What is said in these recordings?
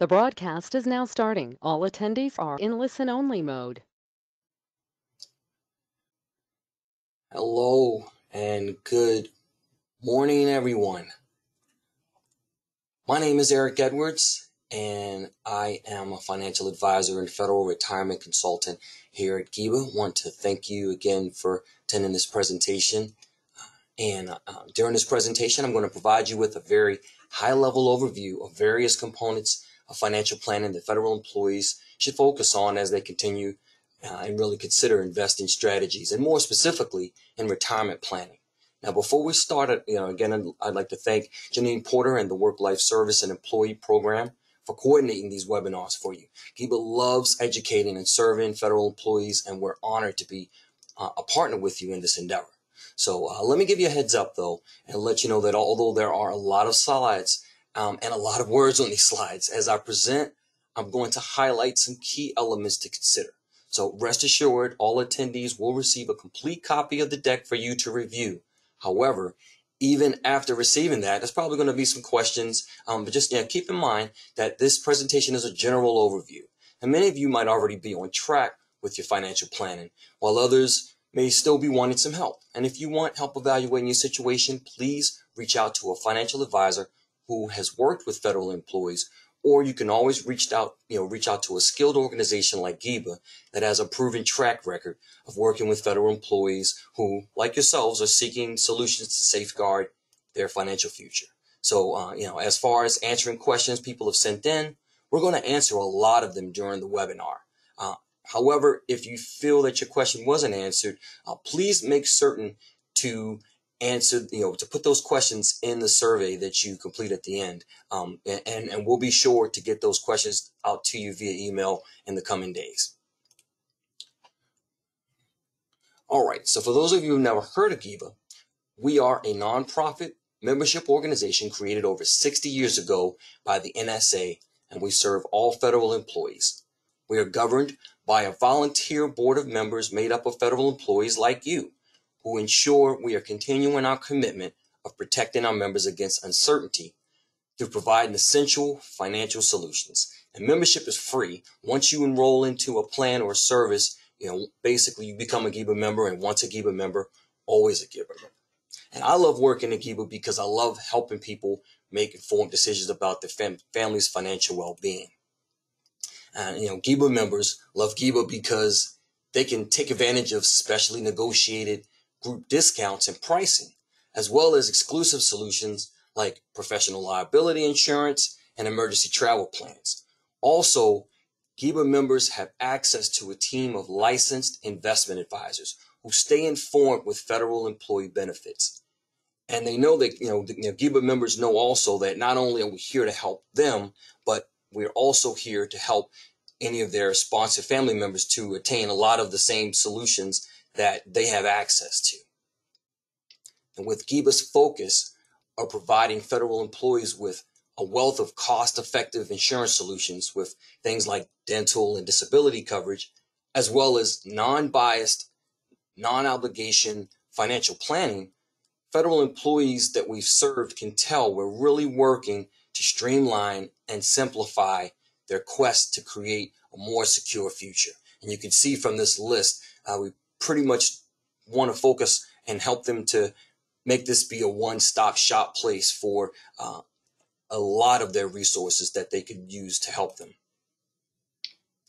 The broadcast is now starting. All attendees are in listen-only mode. Hello and good morning, everyone. My name is Eric Edwards, and I am a financial advisor and federal retirement consultant here at GIBA. Want to thank you again for attending this presentation. And during this presentation, I'm going to provide you with a very high-level overview of various components of financial planning that federal employees should focus on as they continue and really consider investing strategies, and more specifically in retirement planning. Now, before we start, again, I'd like to thank Janine Porter and the Work-Life Service and Employee Program for coordinating these webinars for you. GIBA loves educating and serving federal employees, and we're honored to be a partner with you in this endeavor. So let me give you a heads up, though, and let you know that although there are a lot of slides and a lot of words on these slides, as I present, I'm going to highlight some key elements to consider. So rest assured, all attendees will receive a complete copy of the deck for you to review. However, even after receiving that, there's probably going to be some questions, but just keep in mind that this presentation is a general overview. And many of you might already be on track with your financial planning, while others may still be wanting some help. And if you want help evaluating your situation, please reach out to a financial advisor who has worked with federal employees, or you can always reach out to a skilled organization like GIBA that has a proven track record of working with federal employees who, like yourselves, are seeking solutions to safeguard their financial future. So, as far as answering questions people have sent in, we're going to answer a lot of them during the webinar. However, if you feel that your question wasn't answered, please make certain to answer, to put those questions in the survey that you complete at the end. And we'll be sure to get those questions out to you via email in the coming days. All right, so for those of you who've never heard of GIBA, we are a nonprofit membership organization created over 60 years ago by the NSA, and we serve all federal employees. We are governed by a volunteer board of members made up of federal employees like you, who ensure we are continuing our commitment of protecting our members against uncertainty through providing essential financial solutions. And membership is free. Once you enroll into a plan or a service, basically you become a GIBA member, and once a GIBA member, always a GIBA member. And I love working at GIBA because I love helping people make informed decisions about their family's financial well-being. And GIBA members love GIBA because they can take advantage of specially negotiated group discounts and pricing, as well as exclusive solutions like professional liability insurance and emergency travel plans. Also, GIBA members have access to a team of licensed investment advisors who stay informed with federal employee benefits. And they know that, GIBA members know also that not only are we here to help them, but we're also here to help any of their sponsored family members to attain a lot of the same solutions that they have access to. And with GIBA's focus of providing federal employees with a wealth of cost-effective insurance solutions with things like dental and disability coverage, as well as non-biased, non-obligation financial planning, federal employees that we've served can tell we're really working to streamline and simplify their quest to create a more secure future. And you can see from this list, we pretty much want to focus and help them to make this be a one-stop shop place for a lot of their resources that they could use to help them.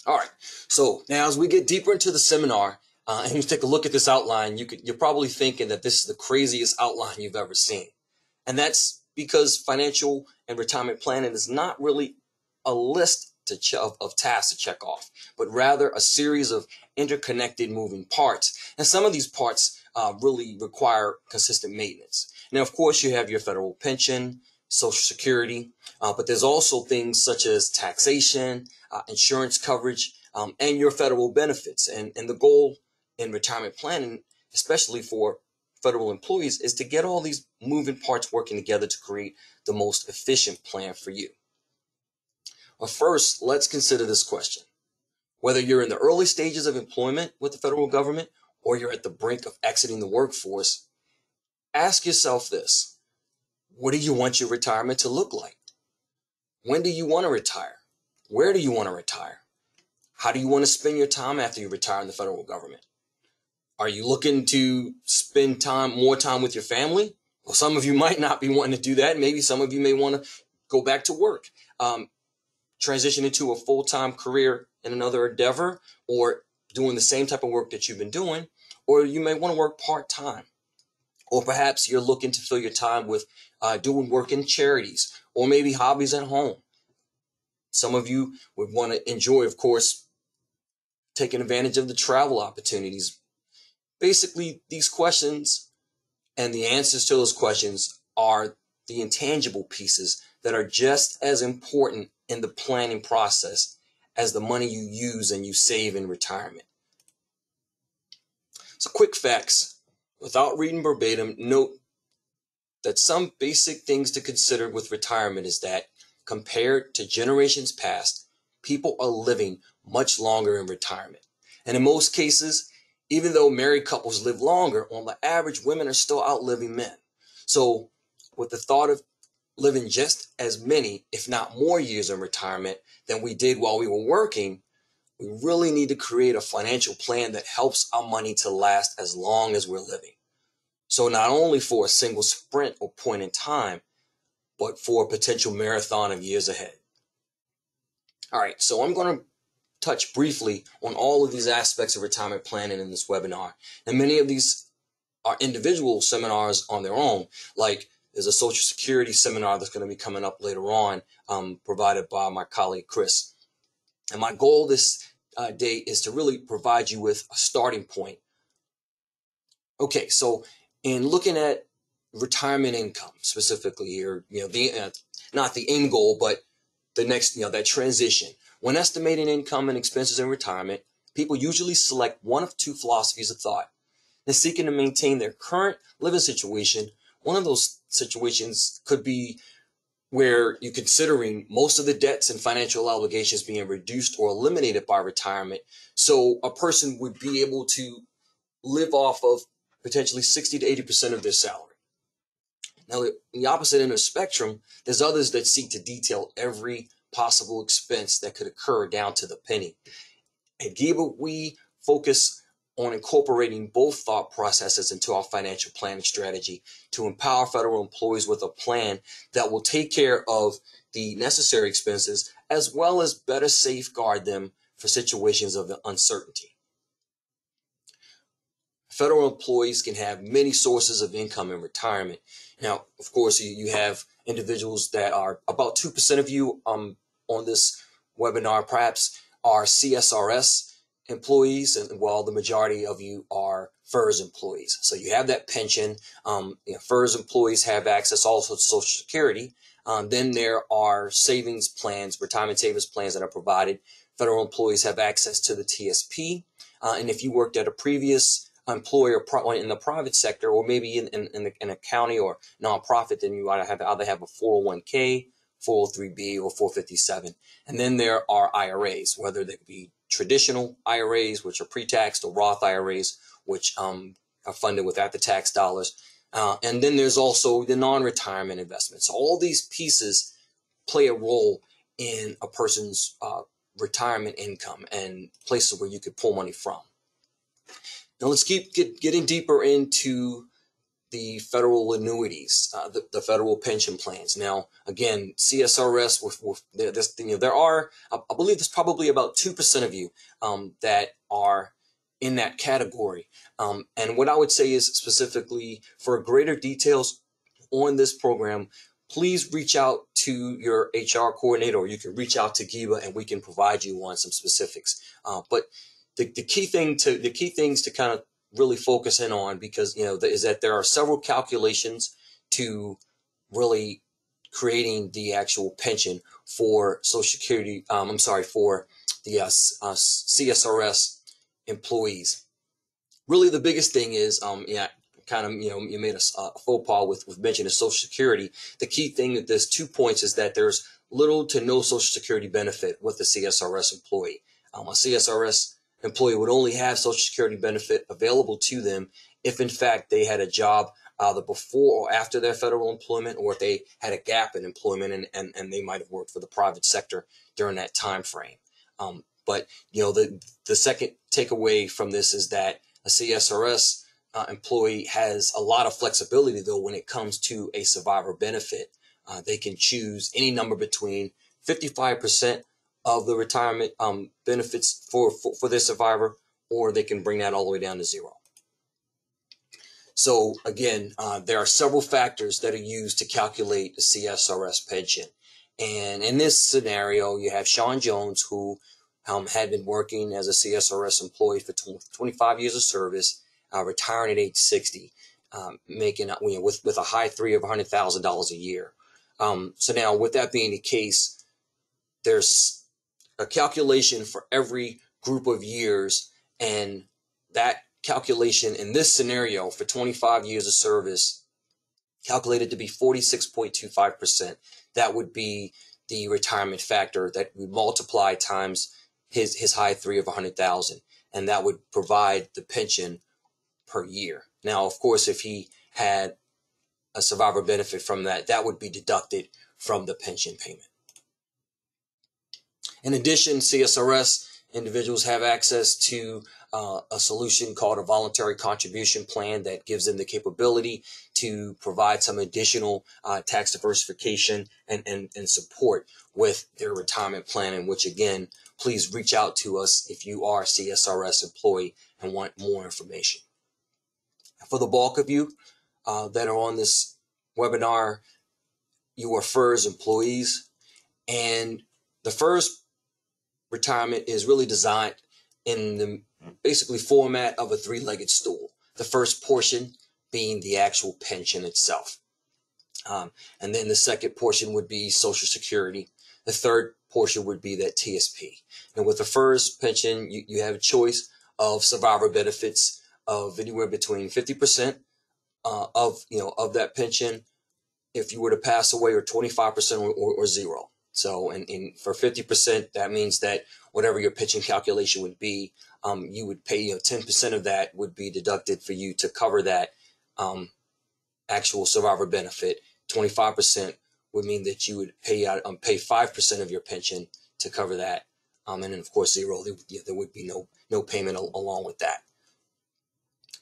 All right, so now as we get deeper into the seminar, and you take a look at this outline, you're probably thinking that this is the craziest outline you've ever seen. And that's because financial and retirement planning is not really a list of tasks to check off, but rather a series of interconnected moving parts. And some of these parts really require consistent maintenance. Now, of course, you have your federal pension, Social Security, but there's also things such as taxation, insurance coverage, and your federal benefits. And the goal in retirement planning, especially for federal employees, is to get all these moving parts working together to create the most efficient plan for you. But first, let's consider this question. Whether you're in the early stages of employment with the federal government or you're at the brink of exiting the workforce, ask yourself this: what do you want your retirement to look like? When do you want to retire? Where do you want to retire? How do you want to spend your time after you retire in the federal government? Are you looking to spend more time with your family? Well, some of you might not be wanting to do that. Maybe some of you may want to go back to work, transition into a full-time career in another endeavor, or doing the same type of work that you've been doing, or you may want to work part-time. Or perhaps you're looking to fill your time with doing work in charities, or maybe hobbies at home. Some of you would want to enjoy, of course, taking advantage of the travel opportunities. Basically, these questions and the answers to those questions are the intangible pieces that are just as important in the planning process as the money you use and you save in retirement. So quick facts, without reading verbatim, note that some basic things to consider with retirement is that compared to generations past, people are living much longer in retirement. And in most cases, even though married couples live longer, on the average, women are still outliving men. So with the thought of living just as many, if not more years in retirement than we did while we were working, we really need to create a financial plan that helps our money to last as long as we're living. So not only for a single sprint or point in time, but for a potential marathon of years ahead. All right, so I'm going to touch briefly on all of these aspects of retirement planning in this webinar. And many of these are individual seminars on their own, like there's a Social Security seminar that's going to be coming up later on, provided by my colleague Chris. And my goal this day is to really provide you with a starting point. Okay, so in looking at retirement income specifically here, not the end goal, but the next, that transition. When estimating income and expenses in retirement, people usually select one of two philosophies of thought. In seeking to maintain their current living situation, one of those situations could be where you're considering most of the debts and financial obligations being reduced or eliminated by retirement. So a person would be able to live off of potentially 60 to 80% of their salary. Now, in the opposite end of the spectrum, there's others that seek to detail every possible expense that could occur down to the penny. At GIBA, we focus on incorporating both thought processes into our financial planning strategy to empower federal employees with a plan that will take care of the necessary expenses as well as better safeguard them for situations of uncertainty. Federal employees can have many sources of income in retirement. Now, of course, you have individuals that are about 2% of you on this webinar perhaps are CSRS employees, and while the majority of you are FERS employees. So you have that pension. FERS employees have access also to Social Security. Then there are savings plans, retirement savings plans that are provided. Federal employees have access to the TSP. And if you worked at a previous employer in the private sector, or maybe in a county or nonprofit, then you either have a 401k, 403b, or 457. And then there are IRAs, whether they be traditional IRAs, which are pre-taxed, or Roth IRAs, which are funded with after-tax dollars. And then there's also the non-retirement investments. So all these pieces play a role in a person's retirement income and places where you could pull money from. Now let's keep getting deeper into the federal annuities, the federal pension plans. Now, again, CSRS, there are, I believe there's probably about 2% of you that are in that category. And what I would say is specifically for greater details on this program, please reach out to your HR coordinator, or you can reach out to GIBA and we can provide you on some specifics. But the key things to kind of really focus in on, because is that there are several calculations to really creating the actual pension for Social Security. For the CSRS employees. Really, the biggest thing is you made a faux pas with mentioning Social Security. The key thing that there's 2 points is that there's little to no Social Security benefit with the CSRS employee. A CSRS employee would only have Social Security benefit available to them if in fact they had a job either before or after their federal employment, or if they had a gap in employment and they might have worked for the private sector during that time frame. But the second takeaway from this is that a CSRS employee has a lot of flexibility, though, when it comes to a survivor benefit. They can choose any number between 55% of the retirement benefits for their survivor, or they can bring that all the way down to 0. So again, there are several factors that are used to calculate the CSRS pension. And in this scenario, you have Sean Jones, who had been working as a CSRS employee for 25 years of service, retiring at age 60, making with a high 3 of $100,000 a year. So now, with that being the case, there's a calculation for every group of years, and that calculation in this scenario for 25 years of service calculated to be 46.25%. That would be the retirement factor that we multiply times his high 3 of 100,000, and that would provide the pension per year. Now, of course, if he had a survivor benefit from that, that would be deducted from the pension payment. In addition, CSRS individuals have access to a solution called a voluntary contribution plan that gives them the capability to provide some additional tax diversification and support with their retirement planning, which again, please reach out to us if you are a CSRS employee and want more information. For the bulk of you that are on this webinar, you are FERS employees, and the FERS retirement is really designed in the basically format of a 3-legged stool. The first portion being the actual pension itself. And then the second portion would be Social Security. The third portion would be that TSP. And with the FERS pension, you have a choice of survivor benefits of anywhere between 50% of that pension if you were to pass away, or 25% or 0. So, and for 50%, that means that whatever your pension calculation would be, you would pay 10% of that would be deducted for you to cover that actual survivor benefit. 25% would mean that you would pay 5% of your pension to cover that, and then of course 0. There would be no payment along with that.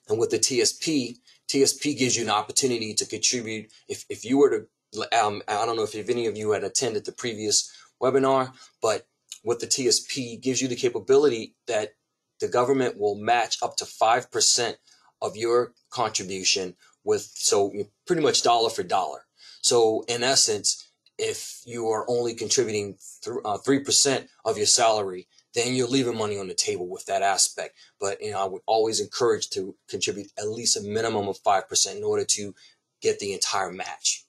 And with the TSP gives you an opportunity to contribute. If you were to, I don't know if any of you had attended the previous webinar, but with the TSP gives you the capability that the government will match up to 5% of your contribution so pretty much dollar for dollar. So in essence, if you are only contributing 3% of your salary, then you're leaving money on the table with that aspect. But I would always encourage to contribute at least a minimum of 5% in order to get the entire match.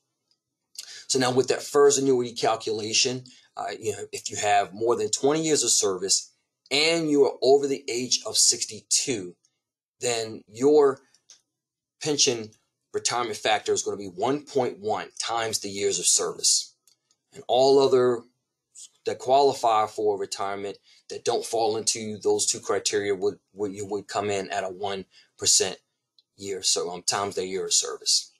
So now with that FERS annuity calculation, if you have more than 20 years of service and you are over the age of 62, then your pension retirement factor is going to be 1.1 times the years of service. And all other that qualify for retirement that don't fall into those two criteria would come in at a 1% year, so times their year of service.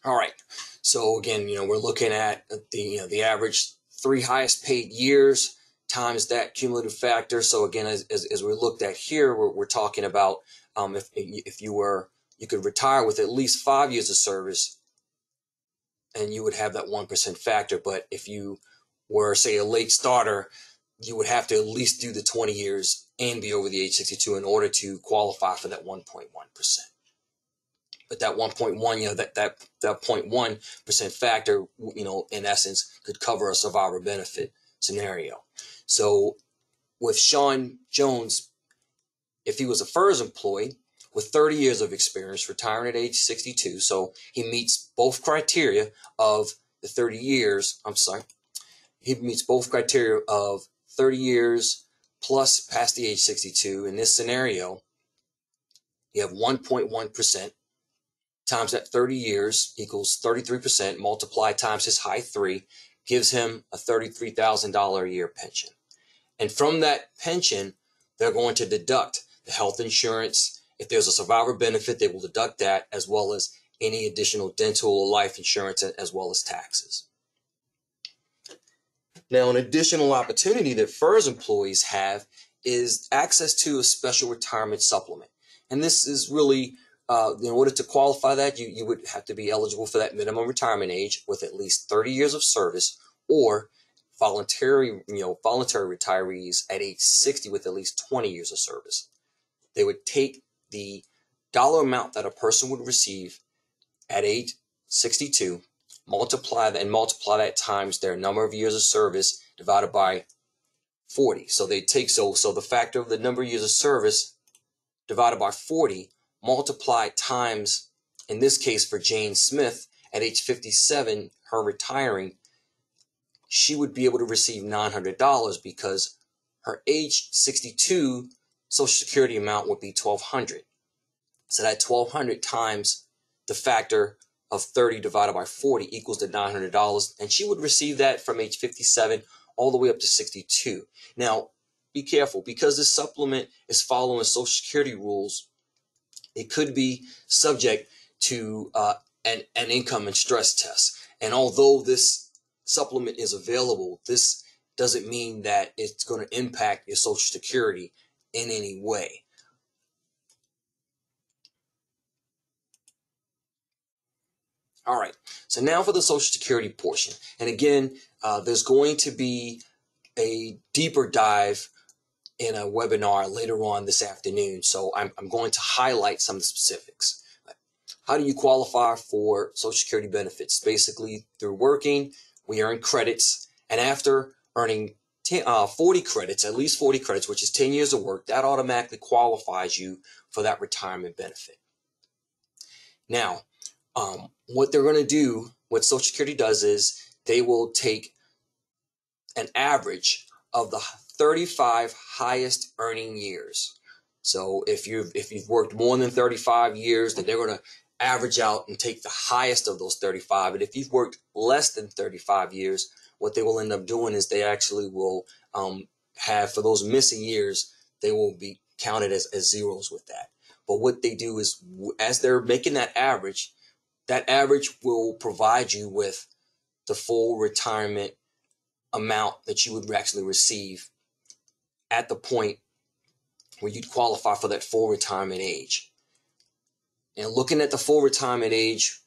All right. So again, we're looking at the average 3 highest paid years times that cumulative factor. So again, as we looked at here, we're talking about if you could retire with at least 5 years of service, and you would have that 1% factor. But if you were, say, a late starter, you would have to at least do the 20 years and be over the age 62 in order to qualify for that 1.1%. But that 1.1, that 0.1% factor, in essence, could cover a survivor benefit scenario. So with Sean Jones, if he was a FERS employee with 30 years of experience, retiring at age 62, so he meets both criteria of the 30 years, he meets both criteria of 30 years plus past the age 62. In this scenario, you have 1.1% times that 30 years equals 33%, multiply times his high 3, gives him a $33,000 a year pension. And from that pension, they're going to deduct the health insurance If there's a survivor benefit, they will deduct that, as well as any additional dental or life insurance, as well as taxes. Now, an additional opportunity that FERS employees have is access to a special retirement supplement. And this is really, in order to qualify that, you would have to be eligible for that minimum retirement age with at least 30 years of service, or voluntary retirees at age 60 with at least 20 years of service. They would take the dollar amount that a person would receive at age 62, multiply that times their number of years of service divided by 40. So they take so the factor of the number of years of service divided by 40, multiplied times, in this case for Jane Smith, at age 57, her retiring, she would be able to receive $900 because her age 62 Social Security amount would be $1,200. So that $1,200 times the factor of 30 divided by 40 equals the $900, and she would receive that from age 57 all the way up to 62. Now, be careful, because this supplement is following Social Security rules. It could be subject to an income and stress test. And although this supplement is available, this doesn't mean that it's going to impact your Social Security in any way. All right, so now for the Social Security portion. And again, there's going to be a deeper dive in a webinar later on this afternoon. So I'm going to highlight some of the specifics. How do you qualify for Social Security benefits? Basically, through working, we earn credits. And after earning 40 credits, at least 40 credits, which is 10 years of work, that automatically qualifies you for that retirement benefit. Now, what they're going to do, what Social Security does is they will take an average of the 35 highest earning years. So if you've worked more than 35 years, then they're going to average out and take the highest of those 35. And if you've worked less than 35 years, what they will end up doing is they actually will have, for those missing years, they will be counted as zeros with that. But what they do is, as they're making that average will provide you with the full retirement amount that you would actually receive at the point where you'd qualify for that full retirement age. And looking at the full retirement age,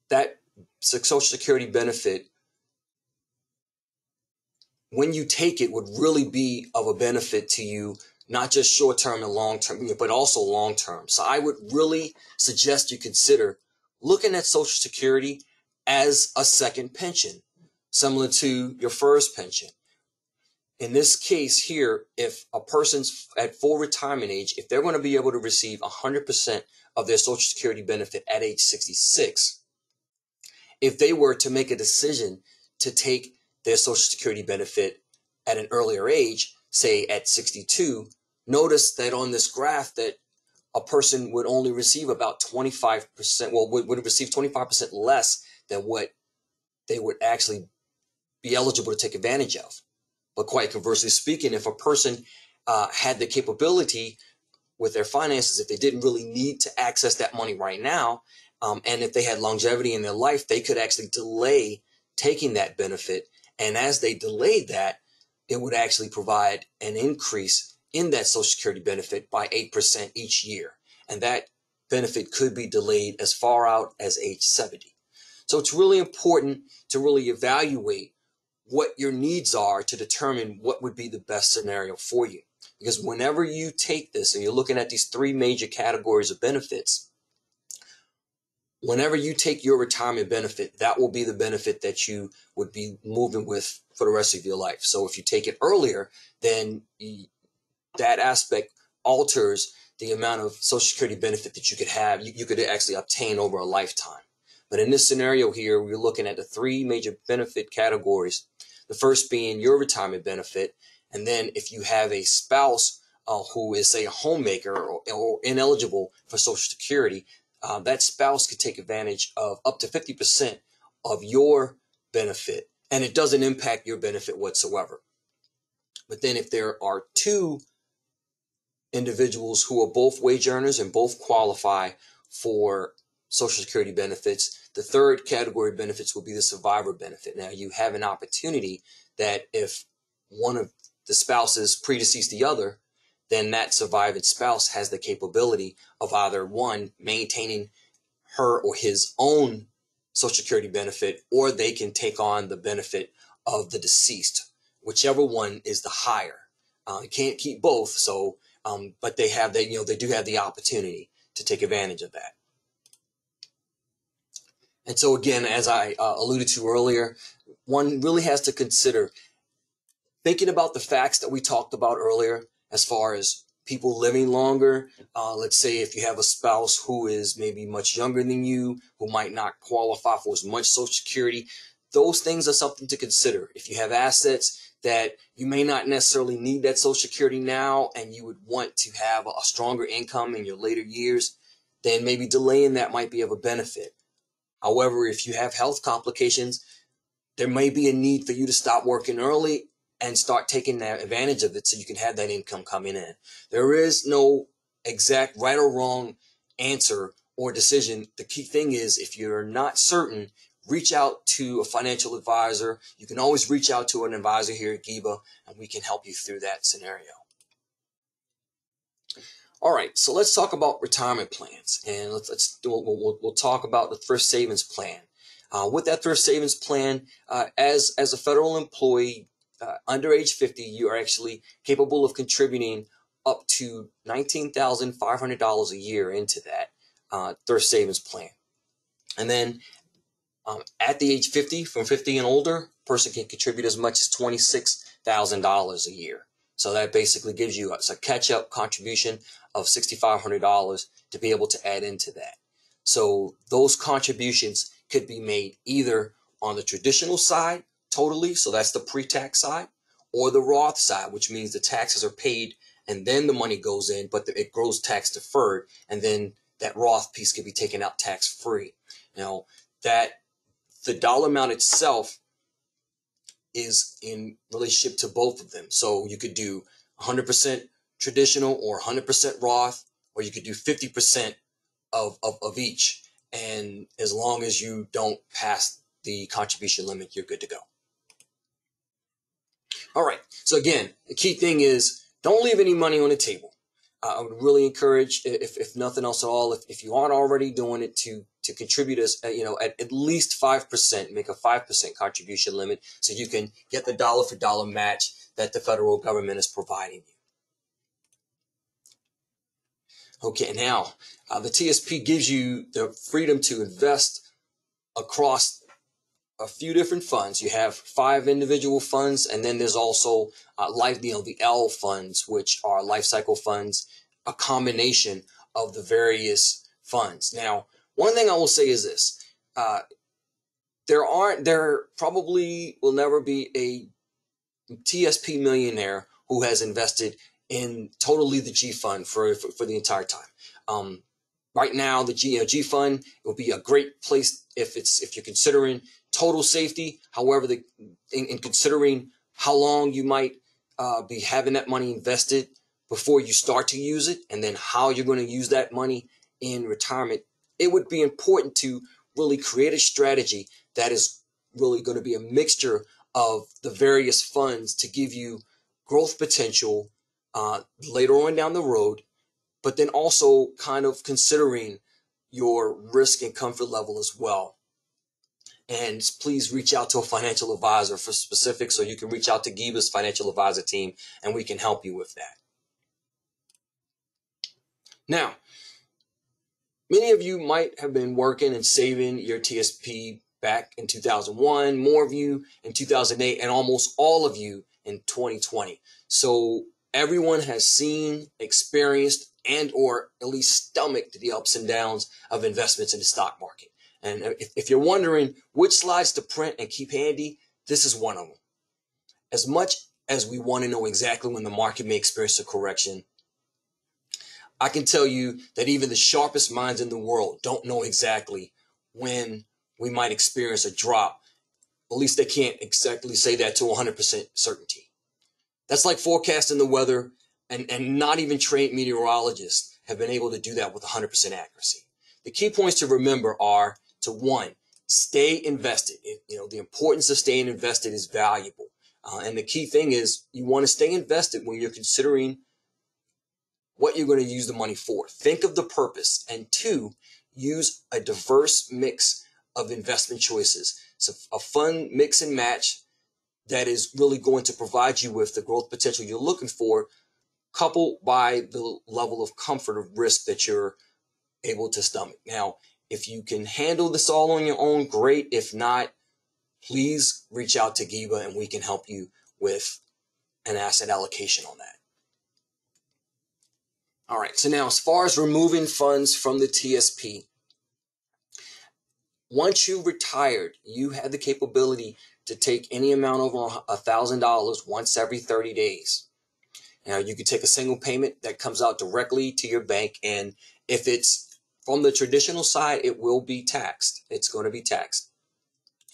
that Social Security benefit, when you take it, would really be of a benefit to you, not just short-term and long-term, but also long-term. So I would really suggest you consider looking at Social Security as a second pension, similar to your first pension. In this case here, if a person's at full retirement age, if they're going to be able to receive 100% of their Social Security benefit at age 66, if they were to make a decision to take their Social Security benefit at an earlier age, say at 62, notice that on this graph that a person would only receive about 25%, would receive 25% less than what they would actually be eligible to take advantage of. But quite conversely speaking, if a person had the capability with their finances, if they didn't really need to access that money right now, and if they had longevity in their life, they could actually delay taking that benefit. And as they delayed that, it would actually provide an increase in that Social Security benefit by 8% each year. And that benefit could be delayed as far out as age 70. So it's really important to really evaluate what your needs are to determine what would be the best scenario for you. Because whenever you take this and you're looking at these three major categories of benefits, whenever you take your retirement benefit, that will be the benefit that you would be moving with for the rest of your life. So if you take it earlier, then that aspect alters the amount of Social Security benefit that you could have, you could actually obtain over a lifetime. But in this scenario here, we're looking at the three major benefit categories. The first being your retirement benefit. And then if you have a spouse who is, say, a homemaker or ineligible for Social Security, that spouse could take advantage of up to 50% of your benefit. And it doesn't impact your benefit whatsoever. But then if there are two individuals who are both wage earners and both qualify for Social Security benefits. The third category of benefits will be the survivor benefit. Now, you have an opportunity that if one of the spouses predeceased the other, then that surviving spouse has the capability of either one, maintaining her or his own Social Security benefit, or they can take on the benefit of the deceased, whichever one is the higher. You can't keep both, so but they have they do have the opportunity to take advantage of that. And so again, as I alluded to earlier, one really has to consider thinking about the facts that we talked about earlier as far as people living longer. Let's say if you have a spouse who is maybe much younger than you, who might not qualify for as much Social Security, those things are something to consider. If you have assets that you may not necessarily need that Social Security now and you would want to have a stronger income in your later years, then maybe delaying that might be of a benefit. However, if you have health complications, there may be a need for you to stop working early and start taking advantage of it so you can have that income coming in. There is no exact right or wrong answer or decision. The key thing is, if you're not certain, reach out to a financial advisor. You can always reach out to an advisor here at GIBA, and we can help you through that scenario. All right, so let's talk about retirement plans, and we'll talk about the thrift savings plan. With that thrift savings plan, as a federal employee under age 50, you are actually capable of contributing up to $19,500 a year into that thrift savings plan. And then at the age 50, from 50 and older, a person can contribute as much as $26,000 a year. So that basically gives you a catch-up contribution of $6,500 to be able to add into that. So those contributions could be made either on the traditional side totally, so that's the pre-tax side, or the Roth side, which means the taxes are paid and then the money goes in, but it grows tax deferred, and then that Roth piece can be taken out tax-free. Now, the dollar amount itself is in relationship to both of them. So you could do 100% traditional or 100% Roth, or you could do 50% of each. And as long as you don't pass the contribution limit, you're good to go. All right. So again, the key thing is don't leave any money on the table. I would really encourage, if nothing else at all, if you aren't already doing it, to contribute at least 5%, make a 5% contribution limit so you can get the dollar for dollar match that the federal government is providing you. Okay, now the TSP gives you the freedom to invest across a few different funds. You have 5 individual funds, and then there's also the L funds, which are life cycle funds, a combination of the various funds. Now, one thing I will say is this: there probably will never be a TSP millionaire who has invested in totally the G fund for the entire time. Right now, the G fund will be a great place if you're considering total safety. However, in considering how long you might be having that money invested before you start to use it, and then how you're going to use that money in retirement, it would be important to really create a strategy that is really going to be a mixture of the various funds to give you growth potential later on down the road, but then also kind of considering your risk and comfort level as well. And please reach out to a financial advisor for specifics, or you can reach out to GIBA's financial advisor team and we can help you with that. Now, many of you might have been working and saving your TSP back in 2001, more of you in 2008, and almost all of you in 2020. So everyone has seen, experienced, and or at least stomached the ups and downs of investments in the stock market. And if you're wondering which slides to print and keep handy, this is one of them. As much as we want to know exactly when the market may experience a correction, I can tell you that even the sharpest minds in the world don't know exactly when we might experience a drop. At least they can't exactly say that to 100% certainty. That's like forecasting the weather and not even trained meteorologists have been able to do that with 100% accuracy. The key points to remember are to one, stay invested. The importance of staying invested is valuable. And the key thing is you want to stay invested when you're considering what you're going to use the money for. Think of the purpose. And two, use a diverse mix of investment choices. So a fun mix and match that is really going to provide you with the growth potential you're looking for, coupled by the level of comfort of risk that you're able to stomach. Now, if you can handle this all on your own, great. If not, please reach out to Giba and we can help you with an asset allocation on that. All right, so now as far as removing funds from the TSP, once you retired, you had the capability to take any amount over $1,000 once every 30 days. Now, you can take a single payment that comes out directly to your bank, and if it's from the traditional side, it will be taxed. It's going to be taxed.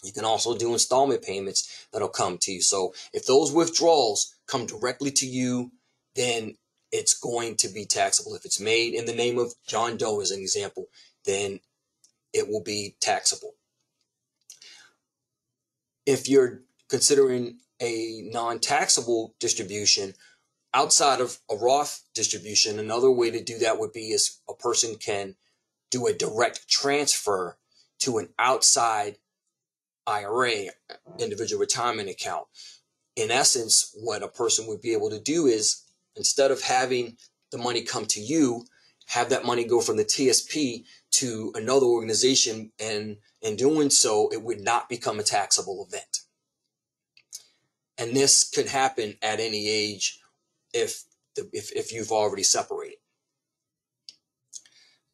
You can also do installment payments that'll come to you. So if those withdrawals come directly to you, then it's going to be taxable. If it's made in the name of John Doe, as an example, then it will be taxable. If you're considering a non-taxable distribution outside of a Roth distribution, another way to do that would be is a person can do a direct transfer to an outside IRA, individual retirement account. In essence, what a person would be able to do is, instead of having the money come to you, have that money go from the TSP to another organization, and in doing so, it would not become a taxable event. And this could happen at any age if you've already separated.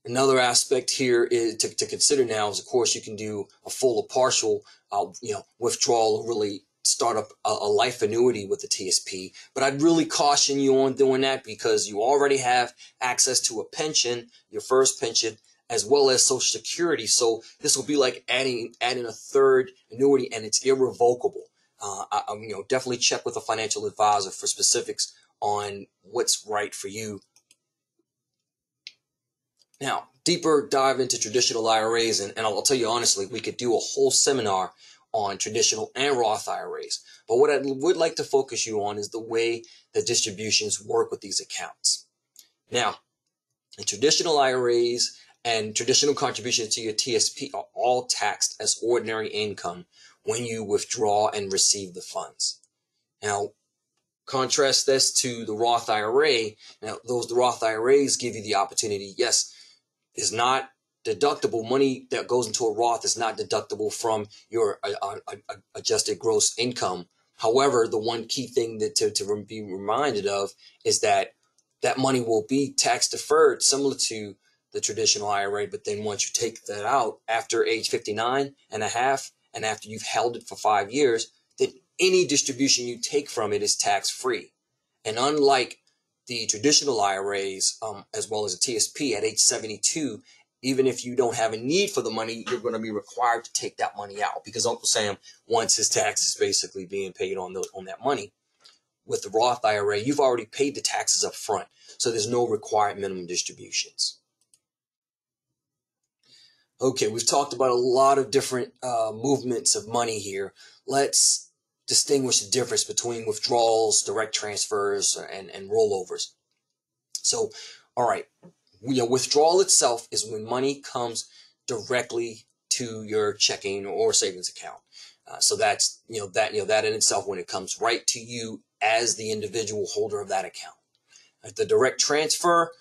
Another aspect here is to consider now is, of course, you can do a full or partial withdrawal, really start up a life annuity with the TSP. But I'd really caution you on doing that because you already have access to a pension, your first pension, as well as Social Security. So this will be like adding a third annuity, and it's irrevocable. Definitely check with a financial advisor for specifics on what's right for you. Now, deeper dive into traditional IRAs, and I'll tell you honestly, we could do a whole seminar on traditional and Roth IRAs. But what I would like to focus you on is the way the distributions work with these accounts. Now, the traditional IRAs and traditional contributions to your TSP are all taxed as ordinary income when you withdraw and receive the funds. Now, contrast this to the Roth IRA. Now, the Roth IRAs give you the opportunity, yes, is not deductible. Money that goes into a Roth is not deductible from your adjusted gross income. However, the one key thing that to be reminded of is that money will be tax deferred, similar to the traditional IRA. But then once you take that out after age 59 and a half, and after you've held it for 5 years, then any distribution you take from it is tax free. And unlike the traditional IRAs, as well as the TSP, at age 72, even if you don't have a need for the money, you're going to be required to take that money out because Uncle Sam wants his taxes basically being paid on that money. With the Roth IRA, you've already paid the taxes up front, so there's no required minimum distributions. Okay, we've talked about a lot of different movements of money here. Let's distinguish the difference between withdrawals, direct transfers, and rollovers. So, all right, withdrawal itself is when money comes directly to your checking or savings account. So that's that in itself, when it comes right to you as the individual holder of that account. The direct transfer,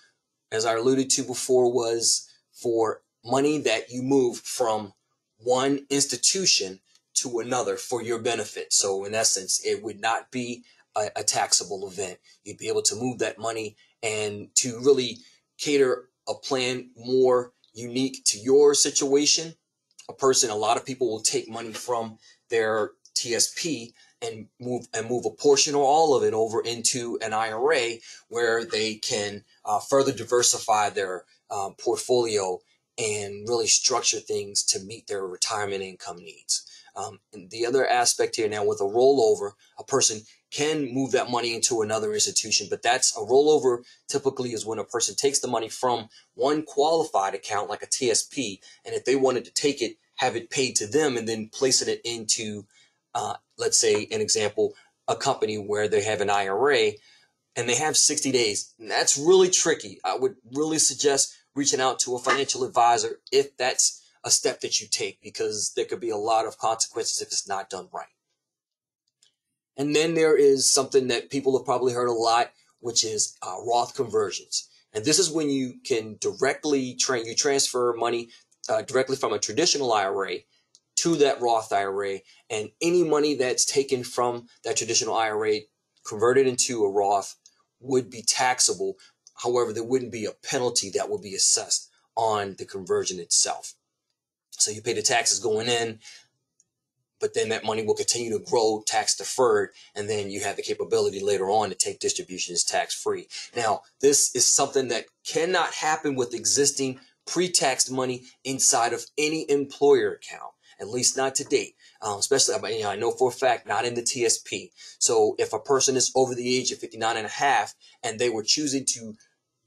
as I alluded to before, was for money that you move from one institution to another for your benefit. So in essence, it would not be a taxable event. You'd be able to move that money and to really cater a plan more unique to your situation. A lot of people will take money from their TSP and move a portion or all of it over into an IRA where they can further diversify their portfolio and really structure things to meet their retirement income needs. And the other aspect here now with a rollover, a person can move that money into another institution, but that's a rollover typically is when a person takes the money from one qualified account like a TSP, and if they wanted to take it, have it paid to them and then placing it into, let's say an example, a company where they have an IRA and they have 60 days. And that's really tricky. I would really suggest reaching out to a financial advisor if that's a step that you take, because there could be a lot of consequences if it's not done right. And then there is something that people have probably heard a lot, which is Roth conversions. And this is when you can directly transfer money directly from a traditional IRA to that Roth IRA, and any money that's taken from that traditional IRA converted into a Roth would be taxable. However, there wouldn't be a penalty that would be assessed on the conversion itself. So you pay the taxes going in, but then that money will continue to grow tax deferred, and then you have the capability later on to take distributions tax free. Now, this is something that cannot happen with existing pre-taxed money inside of any employer account, at least not to date. Especially, I know for a fact, not in the TSP. So if a person is over the age of 59 and a half and they were choosing to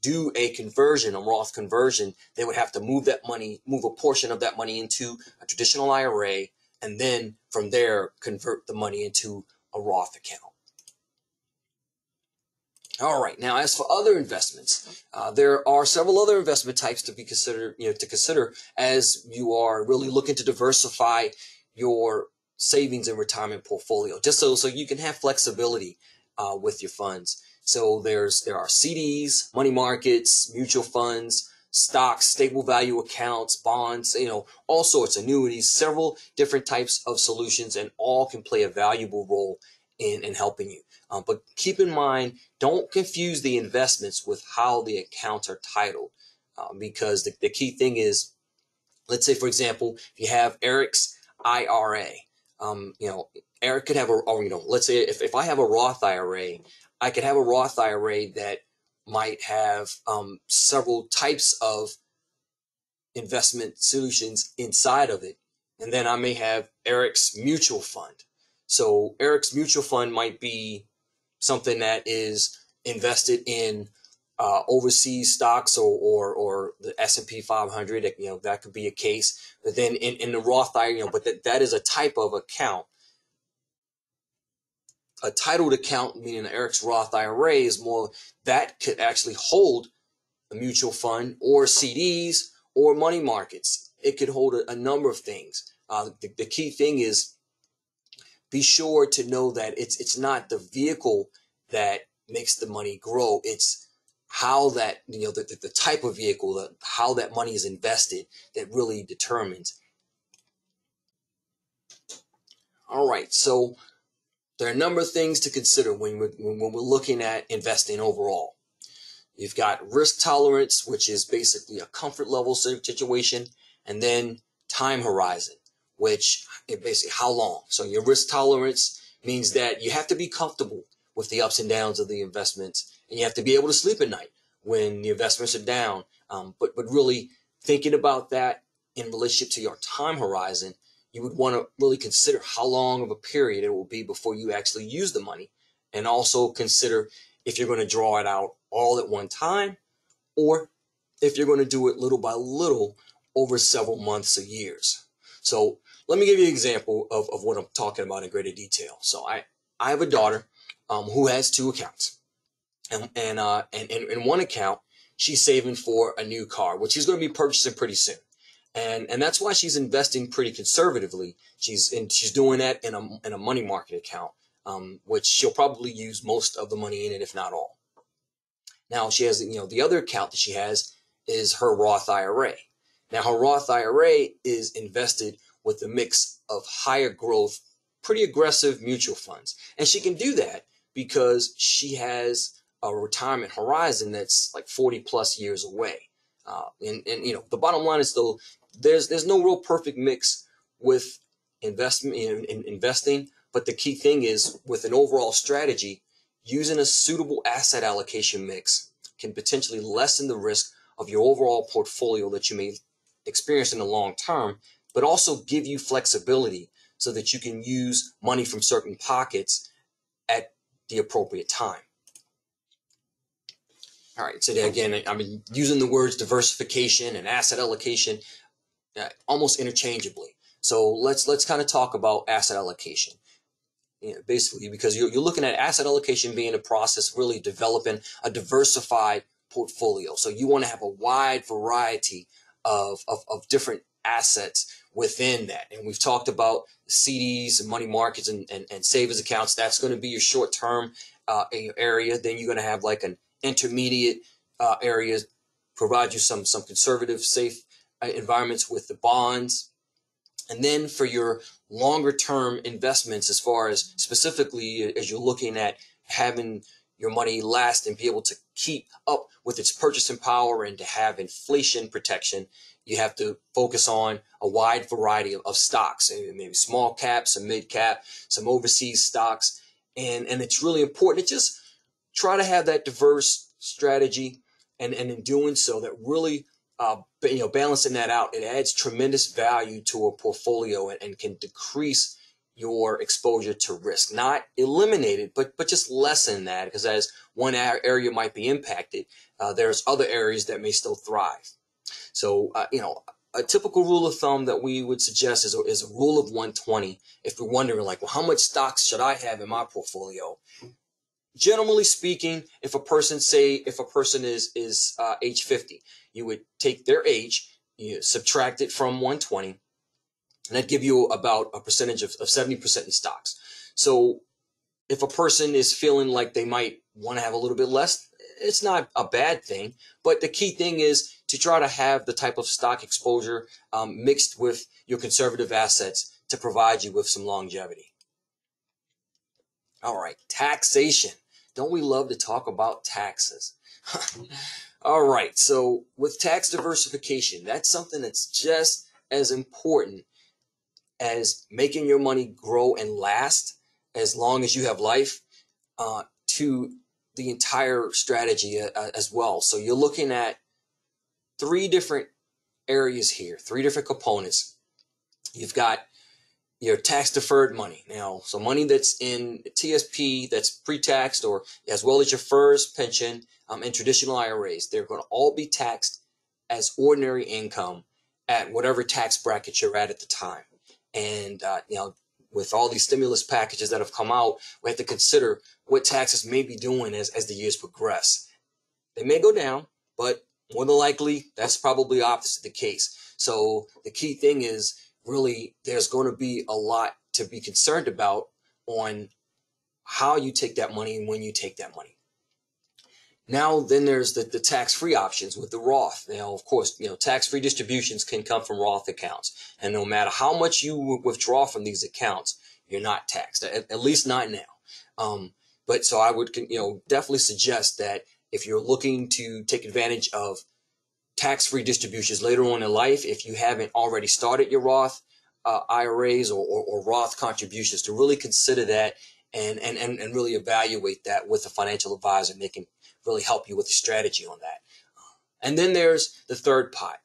do a conversion, a Roth conversion, they would have to move a portion of that money into a traditional IRA, and then from there convert the money into a Roth account. All right. Now, as for other investments, there are several other investment types to be considered, to consider as you are really looking to diversify your savings and retirement portfolio, just so you can have flexibility with your funds. So there are CDs, money markets, mutual funds, stocks, stable value accounts, bonds, all sorts, annuities, several different types of solutions, and all can play a valuable role in helping you. But keep in mind, don't confuse the investments with how the accounts are titled, because the key thing is, let's say, for example, if you have Eric's IRA, Eric could have let's say if I have a Roth IRA, I could have a Roth IRA that might have several types of investment solutions inside of it. And then I may have Eric's mutual fund. So Eric's mutual fund might be something that is invested in overseas stocks or the S&P 500. That could be a case. But then in the Roth IRA, but that is a type of account. A titled account, meaning Eric's Roth IRA, is more that could actually hold a mutual fund or CDs or money markets. It could hold a number of things. The key thing is be sure to know that it's not the vehicle that makes the money grow. It's how that, the type of vehicle, how that money is invested that really determines. All right, so there are a number of things to consider when we're looking at investing overall. You've got risk tolerance, which is basically a comfort level situation, and then time horizon, which is basically how long. So your risk tolerance means that you have to be comfortable with the ups and downs of the investments, and you have to be able to sleep at night when the investments are down. But really thinking about that in relationship to your time horizon, you would want to really consider how long of a period it will be before you actually use the money, and also consider if you're going to draw it out all at one time, or if you're going to do it little by little over several months or years. So let me give you an example of what I'm talking about in greater detail. So I have a daughter who has two accounts, and in one account she's saving for a new car, which she's going to be purchasing pretty soon. And that's why she's investing pretty conservatively. She's doing that in a money market account, which she'll probably use most of the money in it, if not all. Now she has, the other account that she has is her Roth IRA. Now her Roth IRA is invested with a mix of higher growth, pretty aggressive mutual funds, and she can do that because she has a retirement horizon that's like 40 plus years away. And the bottom line is, though, there's no real perfect mix with investment in investing, but the key thing is, with an overall strategy, using a suitable asset allocation mix can potentially lessen the risk of your overall portfolio that you may experience in the long term, but also give you flexibility so that you can use money from certain pockets at the appropriate time. All right, so again, I've been using the words diversification and asset allocation almost interchangeably. So let's kind of talk about asset allocation. Basically, because you're looking at asset allocation being a process really developing a diversified portfolio. So you want to have a wide variety of different assets within that. And we've talked about CDs and money markets and savings accounts. That's going to be your short-term area. Then you're going to have like an intermediate area, provide you some conservative, safe environments with the bonds. And then for your longer term investments, as far as specifically as you're looking at having your money last and be able to keep up with its purchasing power and to have inflation protection, you have to focus on a wide variety of stocks, maybe small cap, some mid cap, some overseas stocks. And it's really important to just try to have that diverse strategy. And in doing so, that really balancing that out, it adds tremendous value to a portfolio and can decrease your exposure to risk. Not eliminate it, but just lessen that, because as one area might be impacted, there's other areas that may still thrive. So, a typical rule of thumb that we would suggest is a rule of 120. If you're wondering, like, well, how much stocks should I have in my portfolio? Generally speaking, if a person is age 50, you would take their age, you subtract it from 120, and that'd give you about a percentage of 70% in stocks. So if a person is feeling like they might want to have a little bit less, it's not a bad thing. But the key thing is to try to have the type of stock exposure mixed with your conservative assets to provide you with some longevity. All right, taxation. Don't we love to talk about taxes? All right, so with tax diversification, that's something that's just as important as making your money grow and last as long as you have life, to the entire strategy as well. So you're looking at three different areas here, three different components. You've got your tax deferred money. Now, so money that's in TSP that's pre-taxed, or as well as your FERS, pension, and traditional IRAs, they're going to all be taxed as ordinary income at whatever tax bracket you're at the time. And, with all these stimulus packages that have come out, we have to consider what taxes may be doing as the years progress. They may go down, but more than likely, that's probably opposite the case. So the key thing is, really, there's going to be a lot to be concerned about on how you take that money and when you take that money. Now, then there's the tax-free options with the Roth. Now, of course, tax-free distributions can come from Roth accounts. And no matter how much you withdraw from these accounts, you're not taxed, at least not now. But so I would, definitely suggest that if you're looking to take advantage of tax-free distributions later on in life, if you haven't already started your Roth IRAs or Roth contributions, to really consider that and really evaluate that with a financial advisor, and they can really help you with the strategy on that. And then there's the third pot.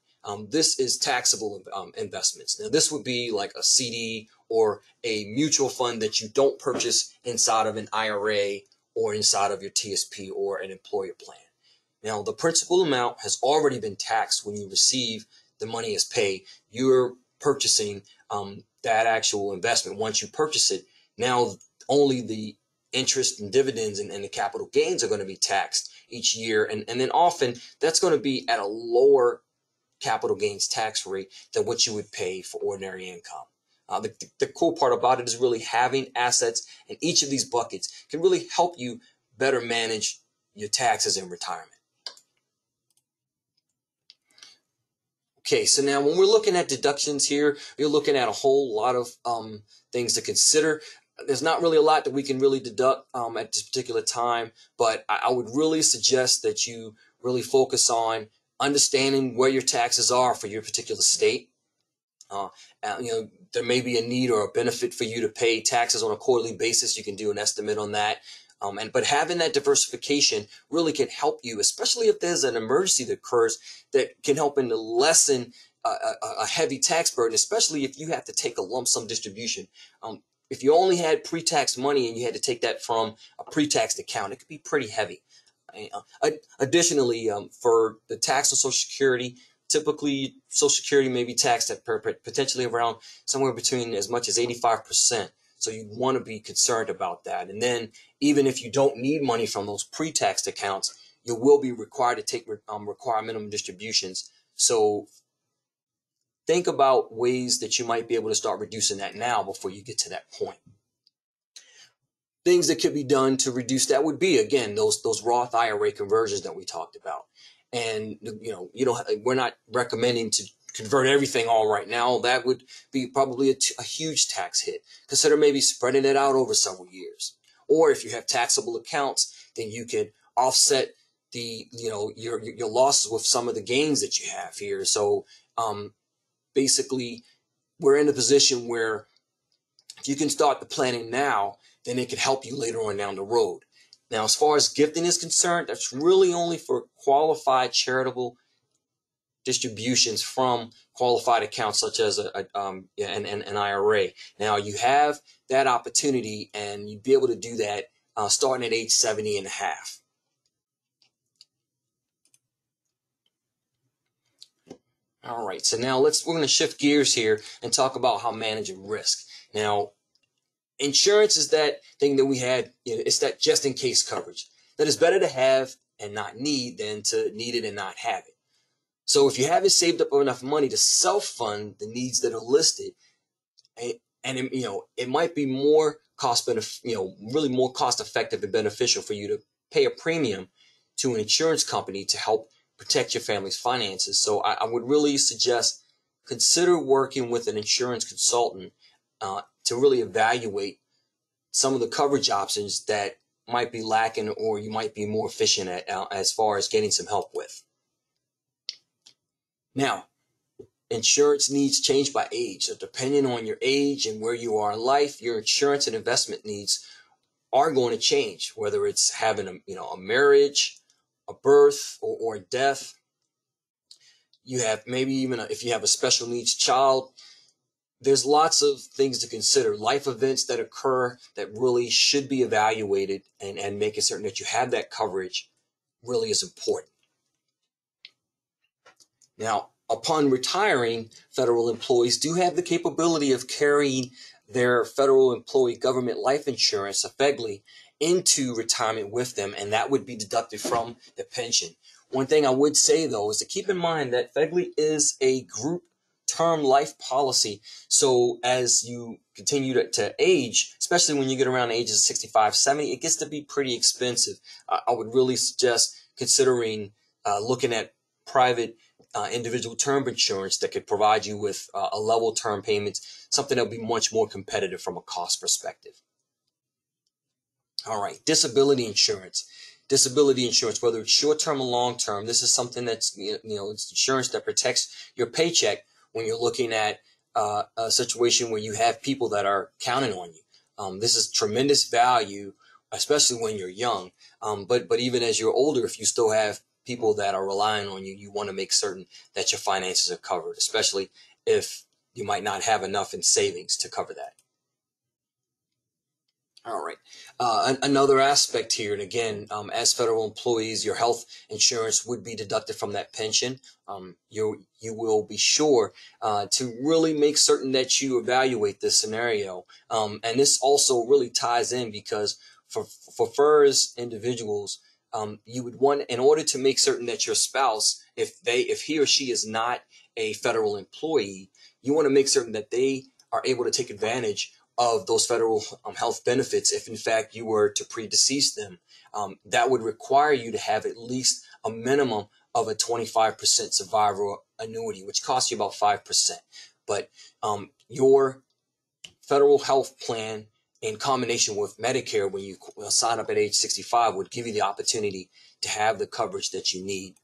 This is taxable investments. Now, this would be like a CD or a mutual fund that you don't purchase inside of an IRA or inside of your TSP or an employer plan. Now, the principal amount has already been taxed when you receive the money as pay. You're purchasing that actual investment. Once you purchase it, now only the interest and dividends and the capital gains are going to be taxed each year. And then often that's going to be at a lower capital gains tax rate than what you would pay for ordinary income. The cool part about it is really having assets in each of these buckets can really help you better manage your taxes in retirement. Okay, so now when we're looking at deductions here, you're looking at a whole lot of things to consider. There's not really a lot that we can really deduct at this particular time, but I would really suggest that you really focus on understanding where your taxes are for your particular state. There may be a need or a benefit for you to pay taxes on a quarterly basis. You can do an estimate on that. But having that diversification really can help you, especially if there's an emergency that occurs, that can help in to lessen a heavy tax burden, especially if you have to take a lump sum distribution. If you only had pre-tax money and you had to take that from a pre-taxed account, it could be pretty heavy. Additionally, for the tax on Social Security, typically Social Security may be taxed at potentially around somewhere between as much as 85%. So you want to be concerned about that. And then even if you don't need money from those pre-taxed accounts, you will be required to take require minimum distributions. So think about ways that you might be able to start reducing that now before you get to that point. Things that could be done to reduce that would be, again, those Roth IRA conversions that we talked about. And we're not recommending to convert everything all right now. That would be probably a huge tax hit. Consider maybe spreading it out over several years. Or if you have taxable accounts, then you can offset the your losses with some of the gains that you have here. So basically, we're in a position where if you can start the planning now, then it could help you later on down the road. Now, as far as gifting is concerned, that's really only for qualified charitable distributions from qualified accounts such as an IRA. Now, you have that opportunity, and you'd be able to do that starting at age 70 and a half. All right, so now we're going to shift gears here and talk about how managing risk. Now, insurance is that thing that we had, it's that just in case coverage. That is better to have and not need than to need it and not have it. So if you haven't saved up enough money to self-fund the needs that are listed, and it might be more really more cost effective and beneficial for you to pay a premium to an insurance company to help protect your family's finances. So I would really suggest consider working with an insurance consultant to really evaluate some of the coverage options that might be lacking or you might be more efficient at as far as getting some help with. Now, insurance needs change by age. So depending on your age and where you are in life, your insurance and investment needs are going to change, whether it's having a marriage, a birth, or death. You have maybe even if you have a special needs child. There's lots of things to consider. Life events that occur that really should be evaluated, and making certain that you have that coverage really is important. Now, upon retiring, federal employees do have the capability of carrying their federal employee government life insurance, a FEGLI, into retirement with them, and that would be deducted from the pension. One thing I would say, though, is to keep in mind that FEGLI is a group term life policy. So as you continue to age, especially when you get around the ages of 65, 70, it gets to be pretty expensive. I would really suggest considering looking at private individual term insurance that could provide you with a level term payments, something that would be much more competitive from a cost perspective. All right, disability insurance. Disability insurance, whether it's short-term or long-term, this is something that's, it's insurance that protects your paycheck when you're looking at a situation where you have people that are counting on you. This is tremendous value, especially when you're young. But even as you're older, if you still have people that are relying on you, you want to make certain that your finances are covered, especially if you might not have enough in savings to cover that. All right. Another aspect here, and again, as federal employees, your health insurance would be deducted from that pension. You will be sure to really make certain that you evaluate this scenario. And this also really ties in because for FERS individuals, you would want, in order to make certain that your spouse, if he or she is not a federal employee, you want to make certain that they are able to take advantage of those federal health benefits if in fact you were to predecease them. That would require you to have at least a minimum of a 25% survivor annuity, which costs you about 5%. But your federal health plan in combination with Medicare, when you sign up at age 65, would give you the opportunity to have the coverage that you need.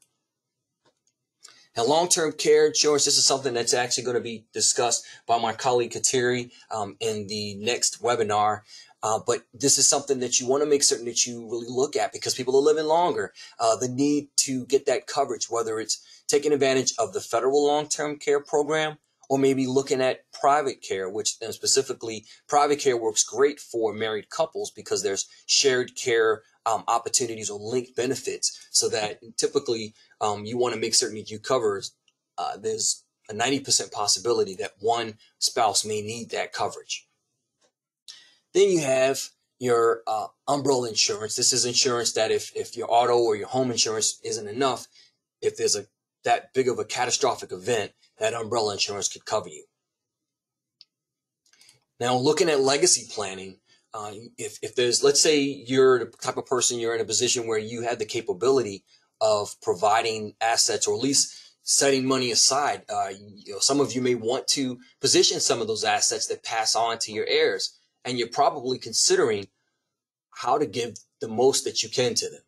Now, long-term care insurance, this is something that's actually going to be discussed by my colleague Kateri in the next webinar. But this is something that you want to make certain that you really look at, because people are living longer. The need to get that coverage, whether it's taking advantage of the federal long-term care program, or maybe looking at private care, which specifically private care works great for married couples because there's shared care opportunities or linked benefits, so that typically you want to make certain that you cover. There's a 90% possibility that one spouse may need that coverage. Then you have your umbrella insurance. This is insurance that if your auto or your home insurance isn't enough, if there's that big of a catastrophic event, that umbrella insurance could cover you. Now, looking at legacy planning, if there's, let's say you're the type of person, you're in a position where you have the capability of providing assets, or at least setting money aside. Some of you may want to position some of those assets that pass on to your heirs, and you're probably considering how to give the most that you can to them.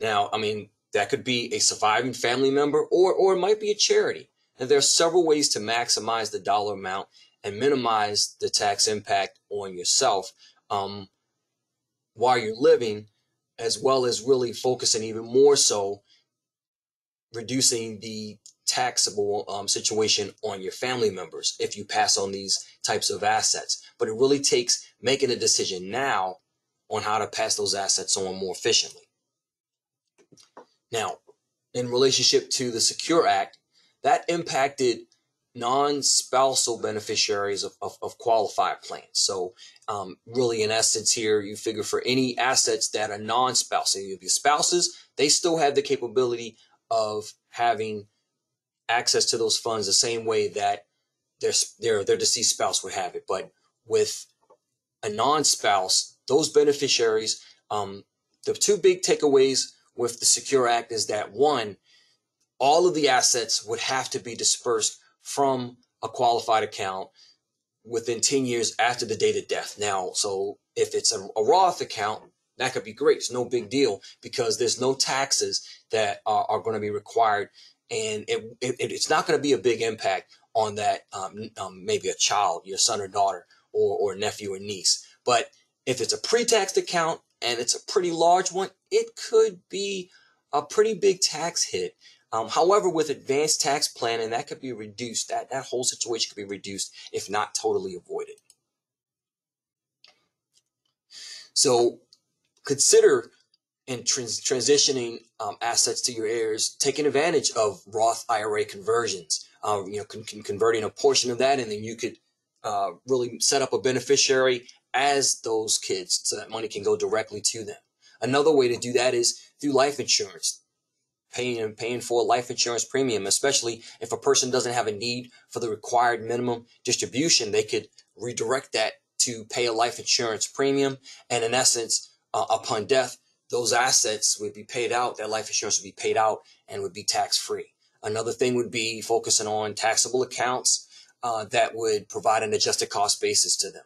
Now, I mean, that could be a surviving family member, or it might be a charity. And there are several ways to maximize the dollar amount and minimize the tax impact on yourself while you're living, as well as really focusing even more so reducing the taxable situation on your family members if you pass on these types of assets. But it really takes making a decision now on how to pass those assets on more efficiently. Now, in relationship to the Secure Act, that impacted non-spousal beneficiaries of qualified plans. So really, in essence here, you figure for any assets that are non-spousal, your spouses, they still have the capability of having access to those funds the same way that their deceased spouse would have it. But with a non-spouse, those beneficiaries, the two big takeaways with the Secure Act is that, one, all of the assets would have to be dispersed from a qualified account within 10 years after the date of death. Now, so if it's a Roth account, that could be great. It's no big deal because there's no taxes that are going to be required, and it's not going to be a big impact on that maybe a child, your son or daughter, or nephew or niece. But if it's a pre-taxed account and it's a pretty large one, it could be a pretty big tax hit. However, with advanced tax planning, that could be reduced. That whole situation could be reduced, if not totally avoided. So consider in transitioning assets to your heirs, taking advantage of Roth IRA conversions. Converting a portion of that, and then you could really set up a beneficiary as those kids, so that money can go directly to them. Another way to do that is through life insurance. Paying for a life insurance premium, especially if a person doesn't have a need for the required minimum distribution, they could redirect that to pay a life insurance premium. And in essence, upon death, those assets would be paid out, that life insurance would be paid out and would be tax-free. Another thing would be focusing on taxable accounts that would provide an adjusted cost basis to them.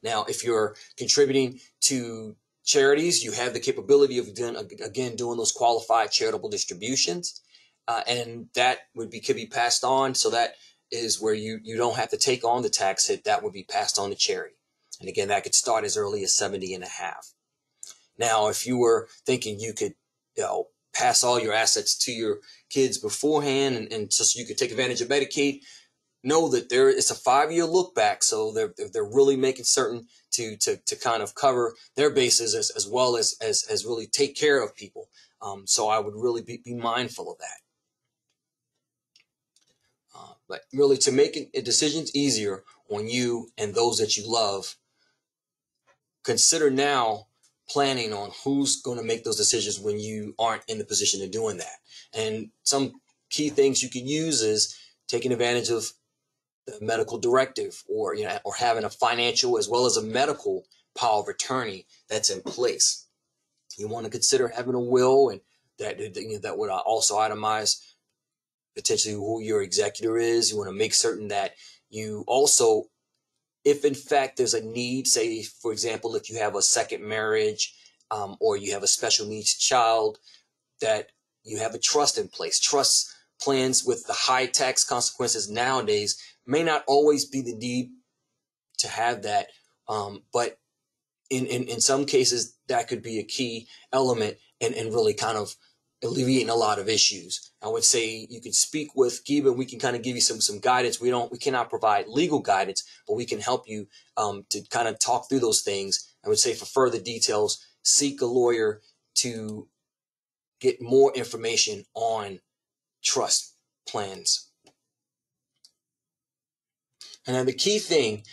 Now, if you're contributing to charities, you have the capability of doing those qualified charitable distributions, and that could be passed on. So that is where you don't have to take on the tax hit. That would be passed on to charity. And again, that could start as early as 70 and a half. Now, if you were thinking you could pass all your assets to your kids beforehand and just you could take advantage of Medicaid, know that it's a 5-year look back, so they're really making certain to kind of cover their bases as well as really take care of people. So I would really be mindful of that. But really, to make decisions easier on you and those that you love, consider now planning on who's going to make those decisions when you aren't in the position of doing that. And some key things you can use is taking advantage of the medical directive, or having a financial as well as a medical power of attorney that's in place. You want to consider having a will, and that would also itemize potentially who your executor is. You want to make certain that you also, if in fact there's a need, say for example, if you have a second marriage or you have a special needs child, that you have a trust in place. Trust plans with the high tax consequences nowadays may not always be the need to have that, but in some cases, that could be a key element and really kind of alleviating a lot of issues. I would say you can speak with Giba. We can kind of give you some guidance. We cannot provide legal guidance, but we can help you to kind of talk through those things. I would say for further details, seek a lawyer to get more information on trust plans. And then the key thing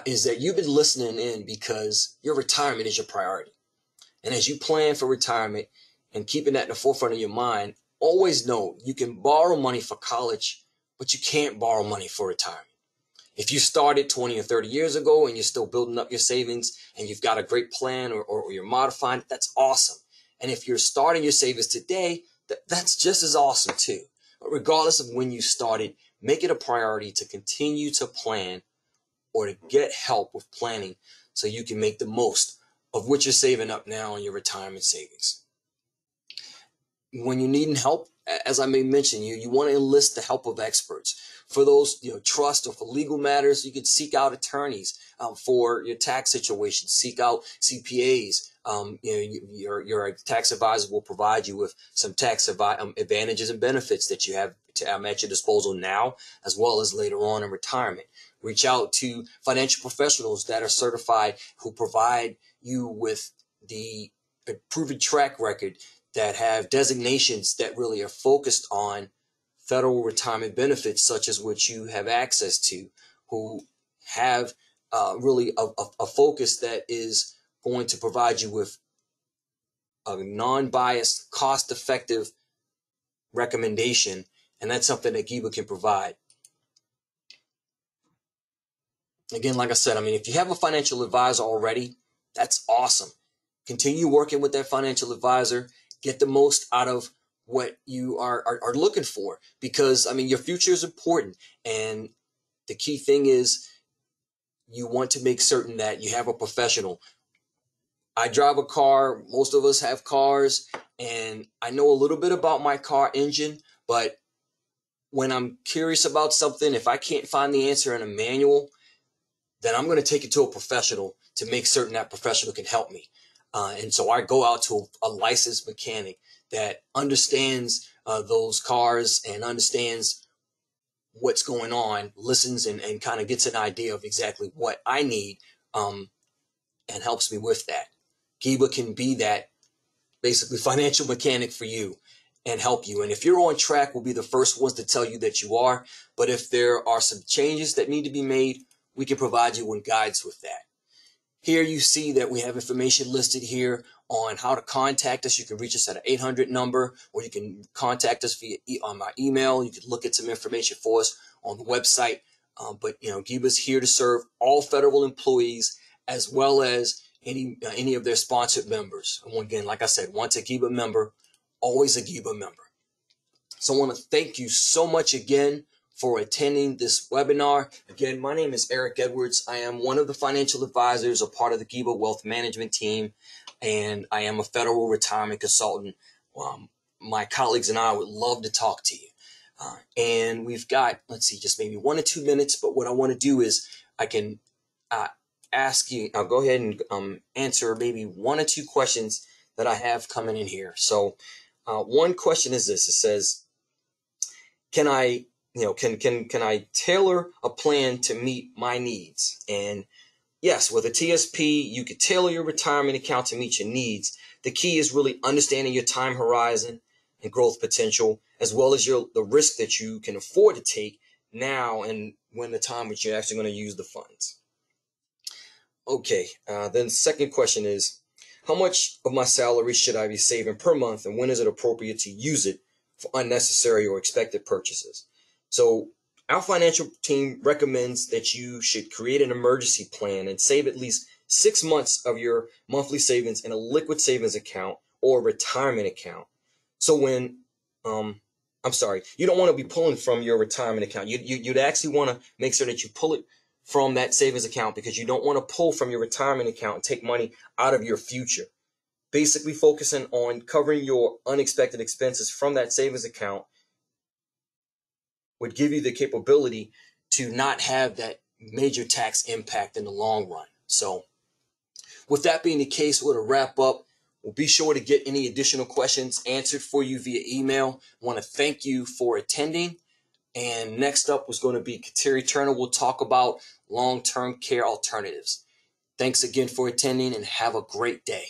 is that you've been listening in because your retirement is your priority. And as you plan for retirement and keeping that in the forefront of your mind, always know you can borrow money for college, but you can't borrow money for retirement. If you started 20 or 30 years ago and you're still building up your savings and you've got a great plan or you're modifying it, that's awesome. And if you're starting your savings today, that's just as awesome too. But regardless of when you started, make it a priority to continue to plan or to get help with planning so you can make the most of what you're saving up now in your retirement savings. When you're needing help, as I may mention, you want to enlist the help of experts. For those trust or for legal matters, you can seek out attorneys. For your tax situation, seek out CPAs. Your tax advisor will provide you with some tax advantages and benefits that you have at your disposal now, as well as later on in retirement. Reach out to financial professionals that are certified, who provide you with the proven track record, that have designations that really are focused on federal retirement benefits, such as what you have access to, who have really a focus that is going to provide you with a non-biased, cost-effective recommendation. And that's something that Giba can provide. Again, like I said, if you have a financial advisor already, that's awesome. Continue working with that financial advisor. Get the most out of what you are looking for, because your future is important, and the key thing is you want to make certain that you have a professional. I drive a car. Most of us have cars, and I know a little bit about my car engine, but when I'm curious about something, if I can't find the answer in a manual, then I'm going to take it to a professional to make certain that professional can help me. And so I go out to a licensed mechanic that understands those cars and understands what's going on, listens and kind of gets an idea of exactly what I need, and helps me with that. Giba can be that basically financial mechanic for you and help you. And if you're on track, we'll be the first ones to tell you that you are. But if there are some changes that need to be made, we can provide you with guides with that. Here you see that we have information listed here on how to contact us. You can reach us at an 800 number, or you can contact us on my email. You can look at some information for us on the website. But Giba's here to serve all federal employees, as well as any of their sponsored members. And again, like I said, once a Giba member, always a Giba member. So I want to thank you so much again for attending this webinar. Again, my name is Eric Edwards. I am one of the financial advisors, a part of the Giba Wealth Management team, and I am a federal retirement consultant. My colleagues and I would love to talk to you. And we've got, let's see, just maybe 1 or 2 minutes, but what I want to do is I can ask you, I'll go ahead and answer maybe 1 or 2 questions that I have coming in here. So one question is this. It says, can I tailor a plan to meet my needs? And yes, with a TSP, you could tailor your retirement account to meet your needs. The key is really understanding your time horizon and growth potential, as well as the risk that you can afford to take now and when the time which you're actually going to use the funds. Okay, then the second question is, how much of my salary should I be saving per month, and when is it appropriate to use it for unnecessary or expected purchases? So our financial team recommends that you should create an emergency plan and save at least 6 months of your monthly savings in a liquid savings account or retirement account. So when, you don't want to be pulling from your retirement account. You'd actually want to make sure that you pull it from that savings account, because you don't want to pull from your retirement account and take money out of your future. Basically focusing on covering your unexpected expenses from that savings account would give you the capability to not have that major tax impact in the long run. So With that being the case, we're going to wrap up. We'll be sure to get any additional questions answered for you via email. I want to thank you for attending. And next up was going to be Kateri Turner. We'll talk about long-term care alternatives. Thanks again for attending and have a great day.